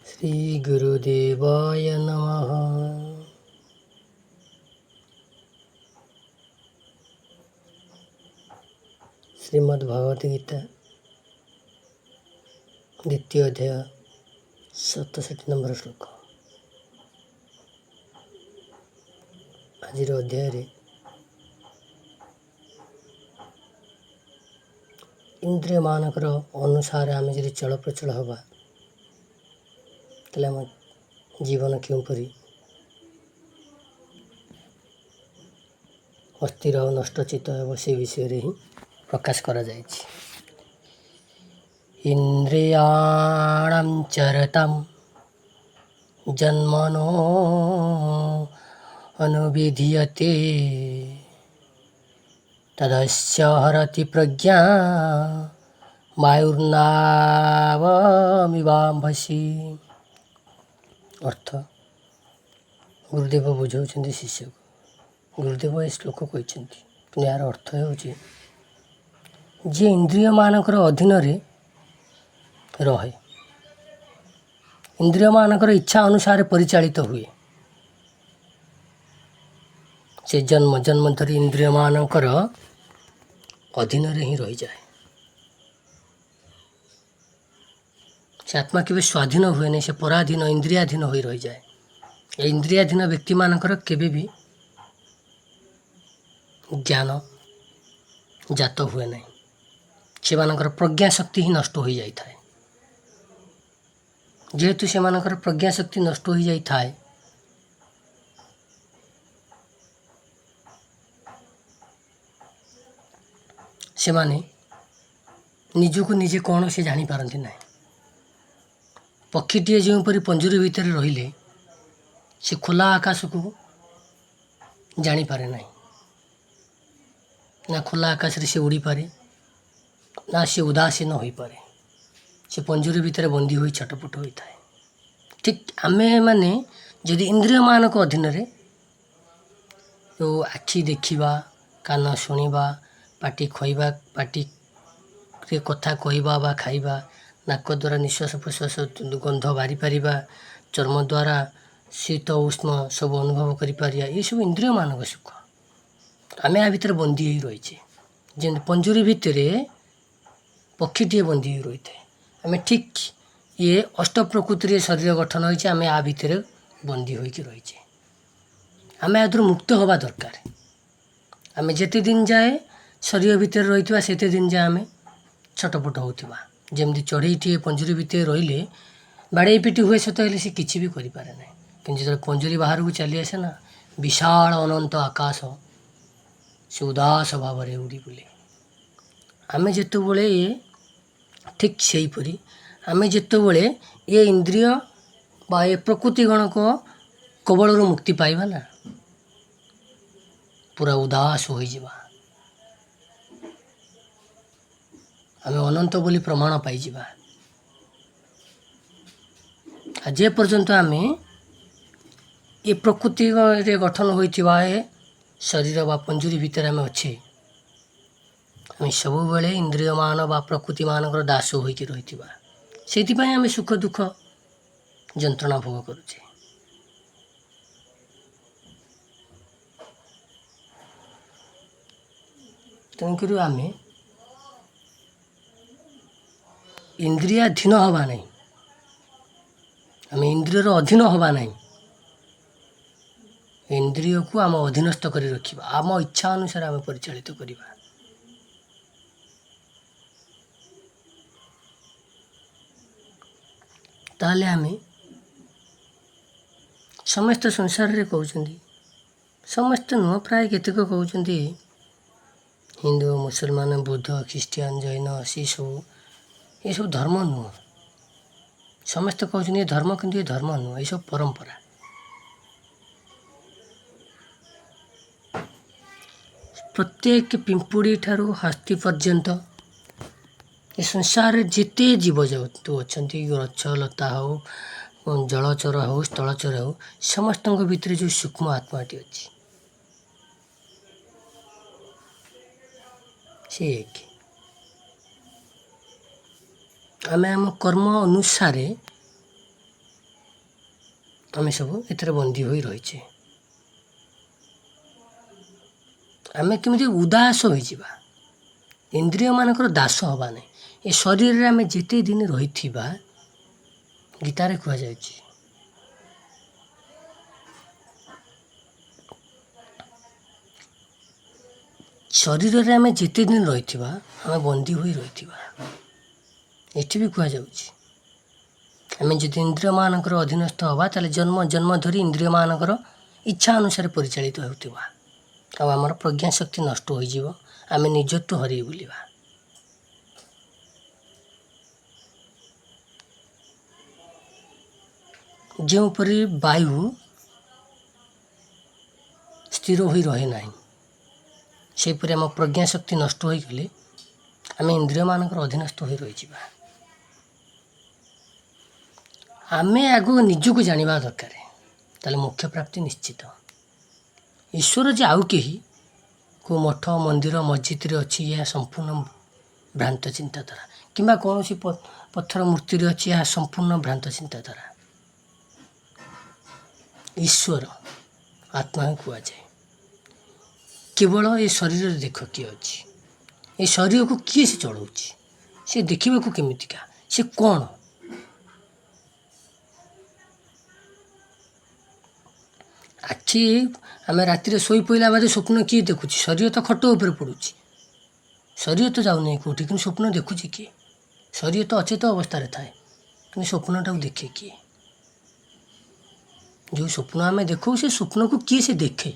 श्री गुरुदेवाय नमः। श्रीमद् भगवत गीता द्वितीय अध्याय 67 नंबर श्लोक। आजिर अध्याय इंद्रिय मानकर अनुसार आम जब चल प्रचल हवा तेल आम जीवन क्योंपरी अस्थिर और नष्टचित हे से विषय ही प्रकाश करा जायछि। इंद्रियाणां चरतां जन्मनो अनुविधीयते तदस्य हरति प्रज्ञा वायुर्नावमिवाम्भसि। अर्थ गुरुदेव बुझाउछन्ति शिष्य को। गुरुदेव ए श्लोक कहते यार अर्थ होछि जे इंद्रिय मानकर अधीन रहे, इंद्रिय मानकर इच्छा अनुसार परिचालित हुए, से जन्म जन्मांतरी इंद्रिय मानकर अधीन ही रही जाए। से आत्मा केवे स्वाधीन हुए नहीं, से पराधीन इंद्रियाधीन हो रही जाए। इंद्रियाधीन व्यक्ति मानकर केवे भी ज्ञान जात हुए नहीं, से प्रज्ञा शक्ति ही नष्ट हो जाए। जेहेतु से प्रज्ञा शक्ति नष्ट हो जाए से माने निजको निजे कौन से जानी पारती ना। पक्षीटीए जोपरी पंजुरी भितर रहिले से खोला आकाश को जानी पारे ना, ना खोला आकाश रे से उड़ी पारे, ना से उदासीन हो पारे, से पंजुरी भितर बंदी होई छटपट होता है। ठीक आमे माने जदि इंद्रिय मानक अधीन रे तो आखि देखिबा, कान शुणिबा, पाटी खइबा, पाटी रे कथा कहवा बा खाइबा, नाक द्वारा निश्वास प्रश्वास गंध बारी पारिबा, चर्म द्वारा शीत उष्ण सब अनुभव करिपारिया, ये सब इंद्रिय मानक सुख। आमे आ भितर बंदी ही रहीचे, जे पंजुरी भितर पक्षीटीए बंदी ही रही है। आमे ठीक ये अष्ट प्रकृति शरीर गठन होइछे, आमे आ भितर बंदी होइकी रहीचे। आमे आदर मुक्त हवा दरकार। आमे जेते दिन जाए शरीर भितर रही सेते दिन जाए आमे छटपट होउथिबा। जेमती चढ़ईटीए पंजुरी भितर रहिले बाड़े पिटी हुए सत हेले से किछि भी करि पारे नै, किंतु जब पंजुरी बाहर को चली आसे ना, विशाल अनंत आकाश से उदास भाव में उड़ी बुले। आमे जेतेबेले ठीक से परी आमे जेतेबेले ये इंद्रिय बा ये प्रकृति गण को कबल मुक्ति पाइबा ना, पूरा उदास हो जावा, आमे अनंत बोली प्रमाण पाई जावा। जे पर्यंत आमे ये प्रकृति रे गठन होइथिबा ए शरीर बा पंजुरी भितर आमे अच्छे, आमे सब बेले इंद्रिय मान बा प्रकृति मानकर दास होइकी रहिथिबा। सेति पय आमे सुख दुख जंत्रणा भोग करूचे। तेणुकरी आमे इंद्रियाधीन हवा नहीं, आम इंद्रियर अधीन हवा नहीं। इंद्रिय को आम अधीनस्थ कर रखा, आम इच्छा अनुसार आम परिचालित करवा। ताले आमे समस्त संसार रे कहउछन्ती, समस्त नुह प्राय केतक कहउछन्ती हिंदू मुसलमान बुद्ध ख्रीस्टियान जैन सी सब ये सब धर्म नुह। समस्त कहते धर्म, किंतु ये धर्म नुह, ये सब परंपरा। प्रत्येक पिंपुड़ी ठारू हाथी पर्यंत ये संसार जिते जीव जगतु अच्छा, गछ लता हो, जलचर हो, स्थलचर हो, समस्त भितर जो सूक्ष्म आत्माटी अच्छी से एक। आमे आम कर्म अनुसार ଆମେ ସବୁ ଏଥିରେ ବନ୍ଦୀ ହୋଇ ରହିଛେ। ଆମେ କେମିତି ଉଦାସ ହୋଇଯିବା, ଇନ୍ଦ୍ରିୟମାନଙ୍କର ଦାସ ହେବା ନାହିଁ। ଏ ଶରୀରରେ ଆମେ ଯେତେ ଦିନ ରହିଥିବା, ଗୀତାରେ କୁହାଯାଇଛି, ଶରୀରରେ ଆମେ ଯେତେ ଦିନ ରହିଥିବା ଆମେ ବନ୍ଦୀ ହୋଇ ରହିଥିବା। ଏଠି ବି କୁହାଯାଉଛି, ଆମେ ଯଦି ଇନ୍ଦ୍ରିୟମାନଙ୍କର ଅଧୀନସ୍ଥ ହେବା ତାହେଲେ ଜନ୍ମ ଜନ୍ମ ଧରି ଇନ୍ଦ୍ରିୟମାନଙ୍କର ଇଚ୍ଛା ଅନୁସାରେ ପରିଚାଳିତ ହେଉଥିବା, ଆଉ ଆମର ପ୍ରଜ୍ଞାଶକ୍ତି ନଷ୍ଟ ହୋଇଯିବ, ଆମେ ନିଜତ୍ୱ ହରେଇ ବୁଲିବା। ଯେଉଁପରି ବାୟୁ ସ୍ଥିର ହୋଇ ରହେ ନାହିଁ, ସେହିପରି ଆମ ପ୍ରଜ୍ଞାଶକ୍ତି ନଷ୍ଟ ହୋଇଗଲେ ଆମେ ଇନ୍ଦ୍ରିୟମାନଙ୍କର ଅଧୀନସ୍ଥ ହୋଇ ରହିଯିବା। ଆମେ ଆଗକୁ ନିଜକୁ ଜାଣିବା ଦରକାର, ତାହେଲେ ମୋକ୍ଷ ପ୍ରାପ୍ତି ନିଶ୍ଚିତ। ଈଶ୍ୱର ଯେ ଆଉ କେହି କେଉଁ ମଠ ମନ୍ଦିର ମସଜିଦରେ ଅଛି, ଏହା ସମ୍ପୂର୍ଣ୍ଣ ଭ୍ରାନ୍ତ ଚିନ୍ତାଧାରା, କିମ୍ବା କୌଣସି ପଥର ମୂର୍ତ୍ତିରେ ଅଛି, ଏହା ସମ୍ପୂର୍ଣ୍ଣ ଭ୍ରାନ୍ତ ଚିନ୍ତାଧାରା। ଈଶ୍ୱର ଆତ୍ମା ହିଁ କୁହାଯାଏ। କେବଳ ଏ ଶରୀରରେ ଦେଖ କିଏ ଅଛି, ଏ ଶରୀରକୁ କିଏ ସେ ଚଳାଉଛି, ସେ ଦେଖିବାକୁ କେମିତିକା, ସେ କ'ଣ? ଆଖି ଆମେ ରାତିରେ ଶୋଇ ପଡ଼ିଲା ବାଦେ ସ୍ୱପ୍ନ କିଏ ଦେଖୁଛି? ଶରୀର ତ ଖଟ ଉପରେ ପଡ଼ୁଛି, ଶରୀର ତ ଯାଉନି କେଉଁଠି, କିନ୍ତୁ ସ୍ୱପ୍ନ ଦେଖୁଛି କିଏ? ଶରୀର ତ ଅଚେତ ଅବସ୍ଥାରେ ଥାଏ, କିନ୍ତୁ ସ୍ୱପ୍ନଟାକୁ ଦେଖେ କିଏ? ଯେଉଁ ସ୍ୱପ୍ନ ଆମେ ଦେଖୁ, ସେ ସ୍ୱପ୍ନକୁ କିଏ ସେ ଦେଖେ?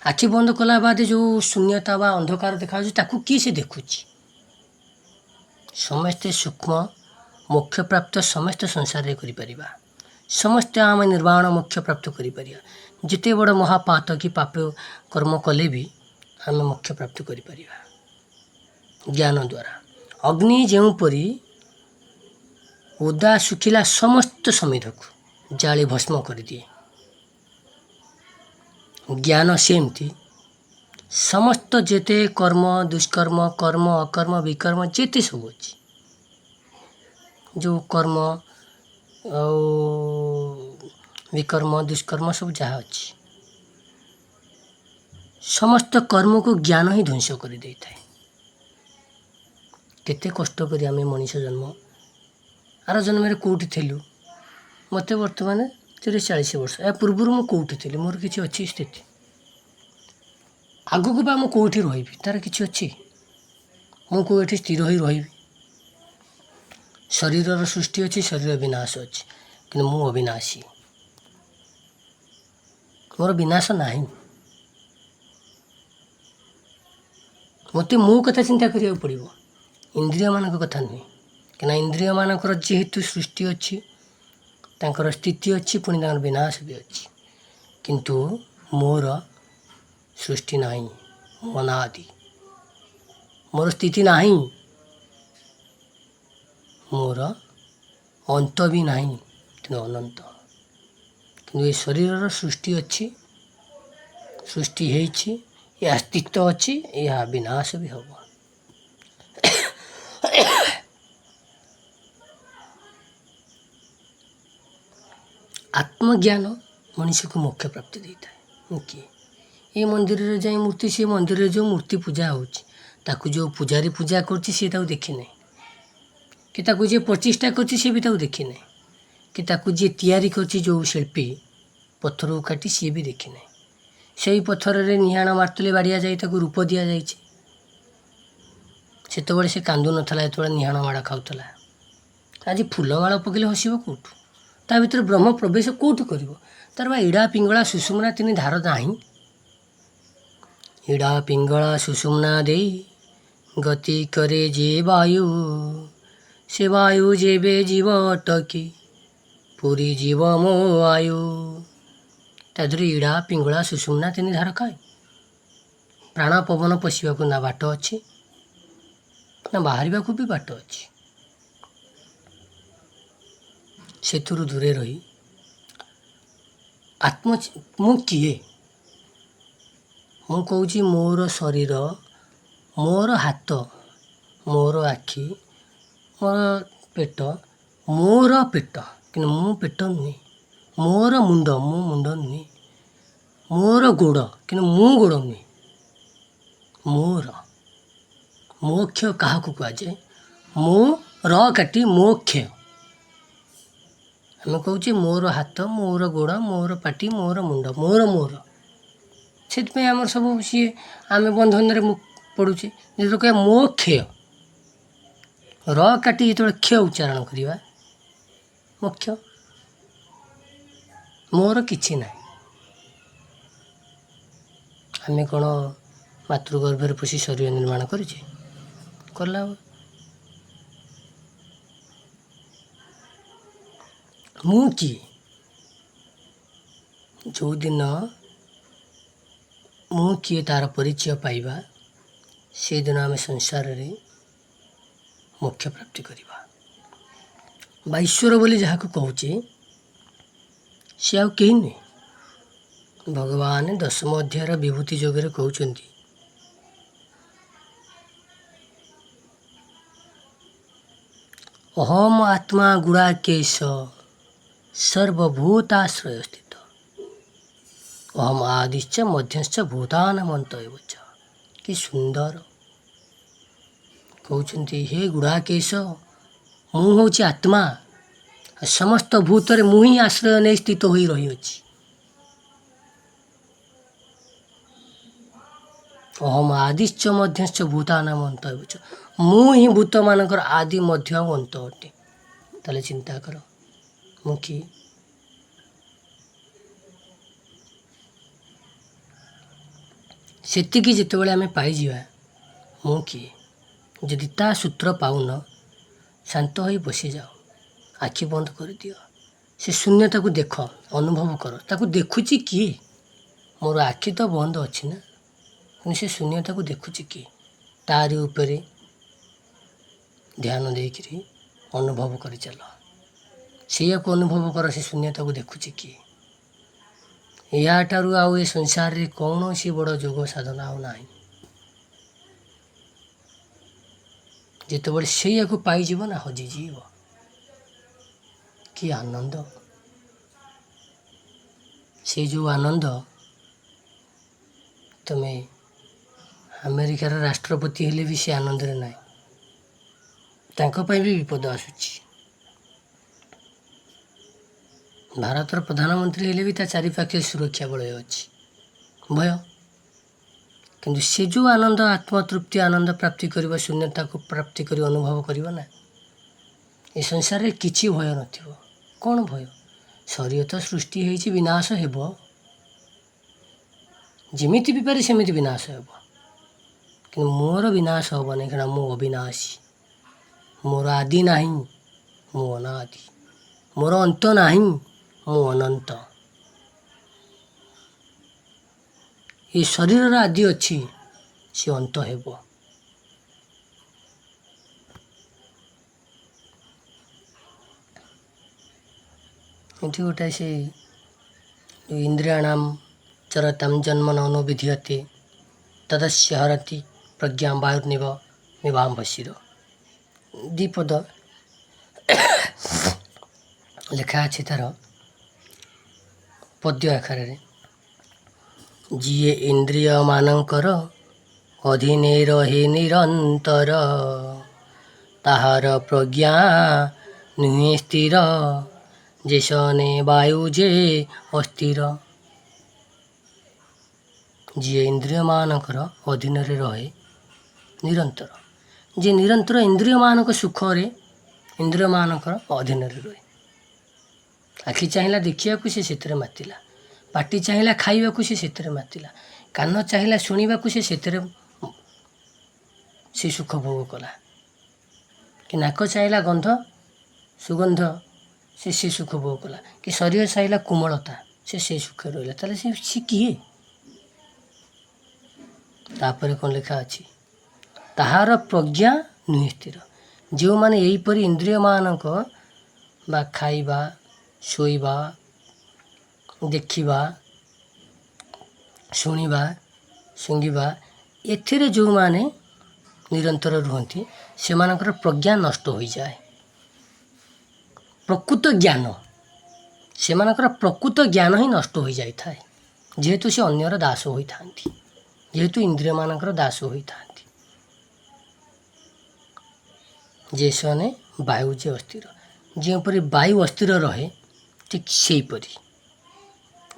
ଆଖି ବନ୍ଦ କଲା ବାଦେ ଯେଉଁ ଶୂନ୍ୟତା ବା ଅନ୍ଧକାର ଦେଖାଯାଉଛି, ତାକୁ କିଏ ସେ ଦେଖୁଛି? ସମସ୍ତେ ସୂକ୍ଷ୍ମ ମୋକ୍ଷ ପ୍ରାପ୍ତ ସମସ୍ତେ ସଂସାରରେ କରିପାରିବା, ସମସ୍ତେ ଆମେ ନିର୍ବାଣ ମୋକ୍ଷ ପ୍ରାପ୍ତ କରିପାରିବା। ଯେତେ ବଡ଼ ମହାପାତ କି ପାପ କର୍ମ କଲେ ବି ଆମେ ମୋକ୍ଷ ପ୍ରାପ୍ତ କରିପାରିବା ଜ୍ଞାନ ଦ୍ୱାରା। ଅଗ୍ନି ଯେଉଁପରି ଓଦା ଶୁଖିଲା ସମସ୍ତ ସମିଧକୁ ଜାଳି ଭସ୍ମ କରିଦିଏ, ଜ୍ଞାନ ସେମିତି ସମସ୍ତ ଯେତେ କର୍ମ ଦୁଷ୍କର୍ମ କର୍ମ ଅକର୍ମ ବିକର୍ମ ଯେତେ ସବୁ ଅଛି, ଯେଉଁ କର୍ମ ଆଉ ବିକର୍ମ ଦୁଷ୍କର୍ମ ସବୁ ଯାହା ଅଛି, ସମସ୍ତ କର୍ମକୁ ଜ୍ଞାନ ହିଁ ଧ୍ୱଂସ କରିଦେଇଥାଏ। କେତେ କଷ୍ଟ କରି ଆମେ ମଣିଷ ଜନ୍ମ, ଆର ଜନ୍ମରେ କେଉଁଠି ଥିଲୁ? ମୋତେ ବର୍ତ୍ତମାନ 30-40 ବର୍ଷ, ଏହା ପୂର୍ବରୁ ମୁଁ କେଉଁଠି ଥିଲି? ମୋର କିଛି ଅଛି ସ୍ଥିତି? ଆଗକୁ ବା ମୁଁ କେଉଁଠି ରହିବି? ତା'ର କିଛି ଅଛି? ମୁଁ କେଉଁଠି ସ୍ଥିର ହୋଇ ରହିବି? ଶରୀରର ସୃଷ୍ଟି ଅଛି, ଶରୀର ବିନାଶ ଅଛି, କିନ୍ତୁ ମୁଁ ଅବିନାଶୀ, ମୋର ବିନାଶ ନାହିଁ। ମୋତେ ମୋ କଥା ଚିନ୍ତା କରିବାକୁ ପଡ଼ିବ, ଇନ୍ଦ୍ରିୟମାନଙ୍କ କଥା ନୁହେଁ। କାହିଁକିନା ଇନ୍ଦ୍ରିୟମାନଙ୍କର ଯେହେତୁ ସୃଷ୍ଟି ଅଛି, ତାଙ୍କର ସ୍ଥିତି ଅଛି, ପୁଣି ତାଙ୍କର ବିନାଶ ବି ଅଛି, କିନ୍ତୁ ମୋର ସୃଷ୍ଟି ନାହିଁ, ମୋ ଅନାଦି, ମୋର ସ୍ଥିତି ନାହିଁ, ମୋର ଅନ୍ତ ବି ନାହିଁ, କିନ୍ତୁ ଅନନ୍ତ। କିନ୍ତୁ ଏ ଶରୀରର ସୃଷ୍ଟି ଅଛି, ସୃଷ୍ଟି ହେଇଛି, ଏହା ସ୍ଥିତ ଅଛି, ଏହା ବିନାଶ ବି ହେବ। ଆତ୍ମଜ୍ଞାନ ମଣିଷକୁ ମୋକ୍ଷ ପ୍ରାପ୍ତି ଦେଇଥାଏ। କିଏ? ଏ ମନ୍ଦିରରେ ଯାଇ ମୂର୍ତ୍ତି, ସେ ମନ୍ଦିରରେ ଯେଉଁ ମୂର୍ତ୍ତି ପୂଜା ହେଉଛି, ତାକୁ ଯେଉଁ ପୂଜାରୀ ପୂଜା କରୁଛି ସିଏ ତାକୁ ଦେଖିନାହିଁ, କି ତାକୁ ଯିଏ ପ୍ରଚେଷ୍ଟା କରୁଛି ସିଏ ବି ତାକୁ ଦେଖିନାହିଁ, କି ତାକୁ ଯିଏ ତିଆରି କରୁଛି ଯେଉଁ ଶିଳ୍ପୀ ପଥରକୁ କାଟି ସିଏ ବି ଦେଖିନାହିଁ। ସେଇ ପଥରରେ ନିହାଣ ମାର୍ତୁଲି ବାଡ଼ିଆ ଯାଇ ତାକୁ ରୂପ ଦିଆଯାଇଛି। ସେତେବେଳେ ସେ କାନ୍ଦୁ ନଥିଲା, ଯେତେବେଳେ ନିହାଣ ମାଡ଼ ଖାଉଥିଲା। ଆଜି ଫୁଲମାଳ ପକେଇଲେ ହସିବ କେଉଁଠୁ? ତା ଭିତରେ ବ୍ରହ୍ମ ପ୍ରବେଶ କେଉଁଠୁ କରିବ? ତାର ବା ଇଡ଼ା ପିଙ୍ଗଳା ସୁଷୁମ୍ନା ତିନି ଧାର ନାହିଁ। ଇଡ଼ା ପିଙ୍ଗଳା ସୁଷୁମ୍ନା ଦେଇ ଗତି କରେ ଯେ ବାୟୁ, ସେ ବାୟୁ ଯେବେ ଯିବ ଅଟକି ପୁରୀ ଯିବ ମୋ ଆୟୁ। ତା ଦେହରେ ଇଡ଼ା ପିଙ୍ଗଳା ସୁଷୁମ୍ନା ତିନି ଧାର କାହିଁ? ପ୍ରାଣ ପବନ ପଶିବାକୁ ନା ବାଟ ଅଛି, ନା ବାହାରିବାକୁ ବି ବାଟ ଅଛି। ସେଥିରୁ ଦୂରେ ରହି ମୁଁ କିଏ? ମୁଁ କହୁଛି ମୋର ଶରୀର, ମୋର ହାତ, ମୋର ଆଖି, ମୋର ପେଟ, ମୋର ପେଟ, କିନ୍ତୁ ମୁଁ ପେଟ ନୁହେଁ, ମୋର ମୁଣ୍ଡ, ମୁଁ ମୁଣ୍ଡ ନୁହେଁ। ମୋର ଗୋଡ଼, କିନ୍ତୁ ମୁଁ ଗୋଡ଼ ନୁହେଁ। ମୋର ମୋକ୍ଷ କାହାକୁ କୁହାଯାଏ? ମୋ ର କାଟି ମୋକ୍ଷ। ଆମେ କହୁଛେ ମୋର ହାତ, ମୋର ଗୋଡ଼, ମୋର ପାଟି, ମୋର ମୁଣ୍ଡ, ମୋର। ସେଥିପାଇଁ ଆମର ସବୁ ସିଏ ଆମେ ବନ୍ଧନରେ ପଡ଼ୁଛେ। ଯେତେବେଳେ କହିବା ମୋକ୍ଷ, ର କାଟି ଯେତେବେଳେ କ୍ଷ ଉଚ୍ଚାରଣ କରିବା, ମୋକ୍ଷ। ମୋର କିଛି ନାହିଁ। ଆମେ କ'ଣ ମାତୃଗର୍ଭରେ ପଶି ଶରୀର ନିର୍ମାଣ କରିଛେ? କଲା ମୁଁ କିଏ? ଯେଉଁଦିନ ମୁଁ କିଏ ତା'ର ପରିଚୟ ପାଇବା, ସେଇଦିନ ଆମେ ସଂସାରରେ ମୋକ୍ଷ ପ୍ରାପ୍ତି କରିବା। ବା ଈଶ୍ୱର ବୋଲି ଯାହାକୁ କହୁଛେ, ସେ ଆଉ କେହି ନୁହେଁ। ଭଗବାନ ଦଶମ ଅଧ୍ୟାୟର ବିଭୂତି ଯୋଗରେ କହୁଛନ୍ତି, ଅହମ ଆତ୍ମା ଗୁଡ଼ାକେଶ ସର୍ବଭୂତାଶ୍ରୟ ସ୍ଥିତ ଅହମ ଆଦିଶ୍ଚ ମଧ୍ୟଶ୍ଚ ଭୂତାନାମନ୍ତୟବଚ। କି ସୁନ୍ଦର କହୁଛନ୍ତି, ହେ ଗୁଡ଼ାକେଶ, ମୁଁ ହେଉଛି ଆତ୍ମା, ସମସ୍ତ ଭୂତରେ ମୁଁ ହିଁ ଆଶ୍ରୟ ନେଇ ସ୍ଥିତ ହୋଇ ରହିଅଛି। ଅହମ ଆଦିଶ୍ଚ ମଧ୍ୟଶ୍ଚ ଭୂତାନାମ ଅନ୍ତୟବଚ, ମୁଁ ହିଁ ଭୂତମାନଙ୍କର ଆଦି ମଧ୍ୟ ଆଉ ଅନ୍ତ ଅଟେ। ତାହେଲେ ଚିନ୍ତା କର, ମୁଁ କିଏ? ସେତିକି ଯେତେବେଳେ ଆମେ ପାଇଯିବା ମୁଁ କିଏ, ଯଦି ତା ସୂତ୍ର ପାଉନ, ଶାନ୍ତ ହୋଇ ବସିଯାଅ, ଆଖି ବନ୍ଦ କରିଦିଅ, ସେ ଶୂନ୍ୟତାକୁ ଦେଖ, ଅନୁଭବ କର। ତାକୁ ଦେଖୁଛି କିଏ? ମୋର ଆଖି ତ ବନ୍ଦ ଅଛି ନା, କିନ୍ତୁ ସେ ଶୂନ୍ୟତାକୁ ଦେଖୁଛି କିଏ? ତାରି ଉପରେ ଧ୍ୟାନ ଦେଇକରି ଅନୁଭବ କରିଚାଲ। ସେଇଆକୁ ଅନୁଭବ କର, ସେ ଶୂନ୍ୟତାକୁ ଦେଖୁଛି କିଏ? ଏହାଠାରୁ ଆଉ ଏ ସଂସାରରେ କୌଣସି ବଡ଼ ଯୋଗ ସାଧନା ଆଉ ନାହିଁ। ଯେତେବେଳେ ସେଇଆକୁ ପାଇଯିବ ନା, ହଜିଯିବ। କି ଆନନ୍ଦ! ସେ ଯେଉଁ ଆନନ୍ଦ, ତୁମେ ଆମେରିକାର ରାଷ୍ଟ୍ରପତି ହେଲେ ବି ସେ ଆନନ୍ଦରେ ନାହିଁ। ତାଙ୍କ ପାଇଁ ବି ବିପଦ ଆସୁଛି। ଭାରତର ପ୍ରଧାନମନ୍ତ୍ରୀ ହେଲେ ବି ତା ଚାରିପାଖରେ ସୁରକ୍ଷା ବଳୟ ଅଛି, ଭୟ। କିନ୍ତୁ ସେ ଯେଉଁ ଆନନ୍ଦ, ଆତ୍ମତୃପ୍ତି ଆନନ୍ଦ ପ୍ରାପ୍ତି କରିବ, ଶୂନ୍ୟତାକୁ ପ୍ରାପ୍ତି କରି ଅନୁଭବ କରିବ ନା, ଏ ସଂସାରରେ କିଛି ଭୟ ନଥିବ। କ'ଣ ଭୟ? ଶରୀର ତ ସୃଷ୍ଟି ହେଇଛି, ବିନାଶ ହେବ। ଯେମିତି ବି ପାରେ ସେମିତି ବିନାଶ ହେବ, କିନ୍ତୁ ମୋର ବିନାଶ ହେବନି, କାରଣ ମୁଁ ଅବିନାଶୀ। ମୋର ଆଦି ନାହିଁ, ମୁଁ ଅନାଦି। ମୋର ଅନ୍ତ ନାହିଁ, ମୁଁ ଅନନ୍ତ। ଏ ଶରୀରର ଆଦି ଅଛି, ସେ ଅନ୍ତ ହେବ। ଏଠି ଗୋଟାଏ ସେ ଇନ୍ଦ୍ରିୟାଣାମ୍ ଚରତାମ୍ ଜନ୍ମ ନ ଅନୁବିଧୀୟତେ ତଦସ୍ୟ ହରତି ପ୍ରଜ୍ଞା ବାୟୁର୍ନିବ ନିବାମ୍ବଶିର। ଦ୍ୱିପଦ ଲେଖା ଅଛି ତାର ପଦ୍ୟ ଆକାରରେ। ଯିଏ ଇନ୍ଦ୍ରିୟମାନଙ୍କର ଅଧୀନେ ରହେ ନିରନ୍ତର, ତାହାର ପ୍ରଜ୍ଞା ନୁହେଁ ସ୍ଥିର, ଯେସନେ ବାୟୁ ଯେ ଅସ୍ଥିର। ଯିଏ ଇନ୍ଦ୍ରିୟମାନଙ୍କର ଅଧୀନରେ ରହେ ନିରନ୍ତର, ଯିଏ ନିରନ୍ତର ଇନ୍ଦ୍ରିୟମାନଙ୍କ ସୁଖରେ ଇନ୍ଦ୍ରିୟମାନଙ୍କର ଅଧୀନରେ ରହେ। ଆଖି ଚାହିଁଲା ଦେଖିବାକୁ, ସେ ସେଥିରେ ମାତିଲା। ପାଟି ଚାହିଁଲା ଖାଇବାକୁ, ସେ ସେଥିରେ ମାତିଲା। କାନ ଚାହିଁଲା ଶୁଣିବାକୁ, ସେ ସେଥିରେ ସେ ସୁଖ ଭୋଗ କଲା। କି ନାକ ଚାହିଁଲା ଗନ୍ଧ ସୁଗନ୍ଧ, ସେ ସୁଖ ଭୋଗ କଲା। କି ଶରୀର ଚାହିଁଲା କୋମଳତା, ସେ ସୁଖରେ ରହିଲା। ତାହେଲେ ସେ କିଏ? ତାପରେ କ'ଣ ଲେଖା ଅଛି? ତାହାର ପ୍ରଜ୍ଞା ନୁହେଁ ସ୍ଥିର। ଯେଉଁମାନେ ଏହିପରି ଇନ୍ଦ୍ରିୟମାନଙ୍କ ବା ଖାଇବା, ଶୋଇବା, ଦେଖିବା, ଶୁଣିବା, ଶୁଙ୍ଘିବା, ଏଥିରେ ଯେଉଁମାନେ ନିରନ୍ତର ରୁହନ୍ତି, ସେମାନଙ୍କର ପ୍ରଜ୍ଞା ନଷ୍ଟ ହୋଇଯାଏ। ପ୍ରକୃତ ଜ୍ଞାନ ସେମାନଙ୍କର ପ୍ରକୃତ ଜ୍ଞାନ ହିଁ ନଷ୍ଟ ହୋଇଯାଇଥାଏ, ଯେହେତୁ ସେ ଅନ୍ୟର ଦାସ ହୋଇଥାନ୍ତି, ଯେହେତୁ ଇନ୍ଦ୍ରିୟମାନଙ୍କର ଦାସ ହୋଇଥାନ୍ତି। ଯେ ସେମାନେ ବାୟୁ ଯେ ଅସ୍ଥିର, ଯେଉଁପରି ବାୟୁ ଅସ୍ଥିର ରହେ ଠିକ୍ ସେହିପରି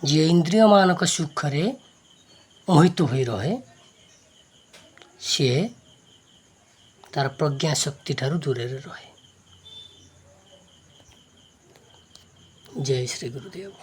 ଯିଏ ଇନ୍ଦ୍ରିୟମାନଙ୍କ ସୁଖରେ ମୋହିତ ହୋଇ ରହେ ସିଏ ତାର ପ୍ରଜ୍ଞା ଶକ୍ତି ଠାରୁ ଦୂରରେ ରହେ। ଜୟ ଶ୍ରୀ ଗୁରୁଦେବ।